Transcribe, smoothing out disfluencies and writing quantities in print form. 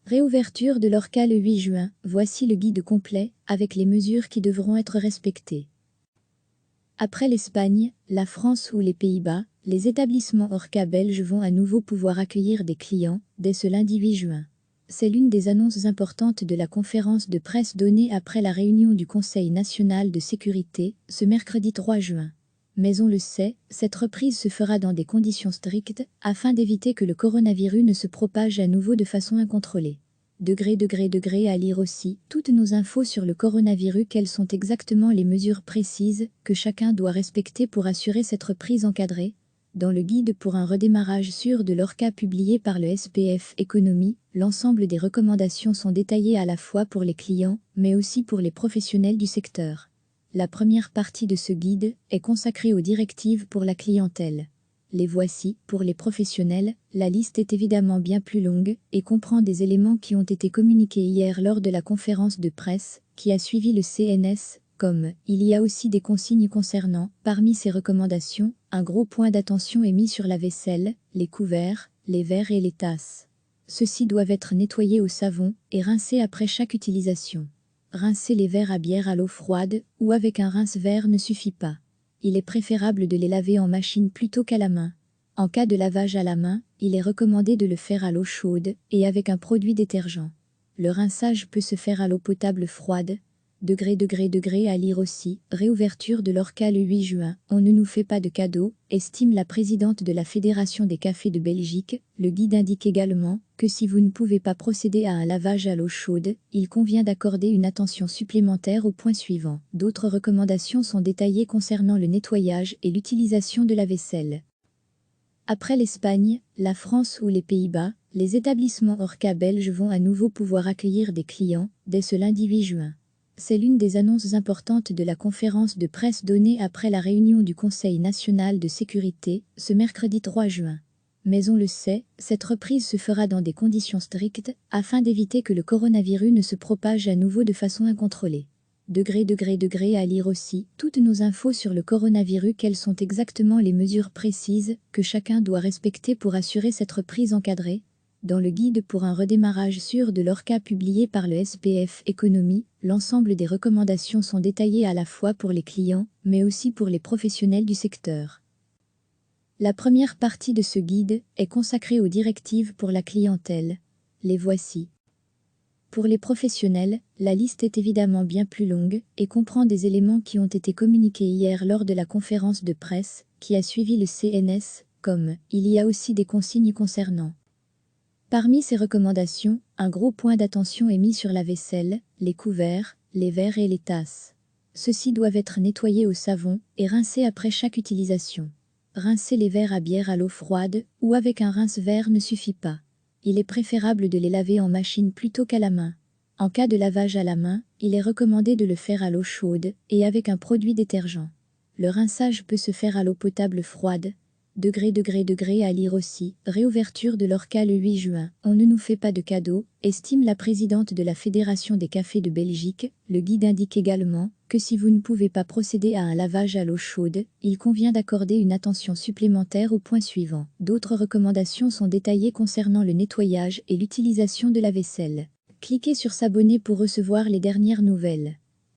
Réouverture de l'ORCA le 8 juin, voici le guide complet, avec les mesures qui devront être respectées. Après l'Espagne, la France ou les Pays-Bas, les établissements ORCA belges vont à nouveau pouvoir accueillir des clients, dès ce lundi 8 juin. C'est l'une des annonces importantes de la conférence de presse donnée après la réunion du Conseil national de sécurité, ce mercredi 3 juin. Mais on le sait, cette reprise se fera dans des conditions strictes, afin d'éviter que le coronavirus ne se propage à nouveau de façon incontrôlée. À lire aussi, toutes nos infos sur le coronavirus, quelles sont exactement les mesures précises que chacun doit respecter pour assurer cette reprise encadrée. Dans le guide pour un redémarrage sûr de l'ORCA publié par le SPF Économie, l'ensemble des recommandations sont détaillées à la fois pour les clients, mais aussi pour les professionnels du secteur. La première partie de ce guide est consacrée aux directives pour la clientèle. Les voici, pour les professionnels, la liste est évidemment bien plus longue et comprend des éléments qui ont été communiqués hier lors de la conférence de presse qui a suivi le CNS, comme il y a aussi des consignes concernant, parmi ces recommandations, un gros point d'attention est mis sur la vaisselle, les couverts, les verres et les tasses. Ceux-ci doivent être nettoyés au savon et rincés après chaque utilisation. Rincer les verres à bière à l'eau froide ou avec un rince-verre ne suffit pas. Il est préférable de les laver en machine plutôt qu'à la main. En cas de lavage à la main, il est recommandé de le faire à l'eau chaude et avec un produit détergent. Le rinçage peut se faire à l'eau potable froide. À lire aussi, réouverture de l'ORCA le 8 juin, on ne nous fait pas de cadeaux, estime la présidente de la Fédération des cafés de Belgique. Le guide indique également que si vous ne pouvez pas procéder à un lavage à l'eau chaude, il convient d'accorder une attention supplémentaire au point suivant. D'autres recommandations sont détaillées concernant le nettoyage et l'utilisation de la vaisselle. Après l'Espagne, la France ou les Pays-Bas, les établissements ORCA belges vont à nouveau pouvoir accueillir des clients, dès ce lundi 8 juin. C'est l'une des annonces importantes de la conférence de presse donnée après la réunion du Conseil national de sécurité, ce mercredi 3 juin. Mais on le sait, cette reprise se fera dans des conditions strictes, afin d'éviter que le coronavirus ne se propage à nouveau de façon incontrôlée. À lire aussi, toutes nos infos sur le coronavirus, quelles sont exactement les mesures précises que chacun doit respecter pour assurer cette reprise encadrée. Dans le guide pour un redémarrage sûr de l'ORCA publié par le SPF Économie, l'ensemble des recommandations sont détaillées à la fois pour les clients, mais aussi pour les professionnels du secteur. La première partie de ce guide est consacrée aux directives pour la clientèle. Les voici. Pour les professionnels, la liste est évidemment bien plus longue et comprend des éléments qui ont été communiqués hier lors de la conférence de presse qui a suivi le CNS, comme il y a aussi des consignes concernant. Parmi ces recommandations, un gros point d'attention est mis sur la vaisselle, les couverts, les verres et les tasses. Ceux-ci doivent être nettoyés au savon et rincés après chaque utilisation. Rincer les verres à bière à l'eau froide ou avec un rince-verre ne suffit pas. Il est préférable de les laver en machine plutôt qu'à la main. En cas de lavage à la main, il est recommandé de le faire à l'eau chaude et avec un produit détergent. Le rinçage peut se faire à l'eau potable froide. À lire aussi, réouverture de l'ORCA le 8 juin, on ne nous fait pas de cadeaux, estime la présidente de la Fédération des cafés de Belgique. Le guide indique également que si vous ne pouvez pas procéder à un lavage à l'eau chaude, il convient d'accorder une attention supplémentaire au point suivant. D'autres recommandations sont détaillées concernant le nettoyage et l'utilisation de la vaisselle. Cliquez sur s'abonner pour recevoir les dernières nouvelles.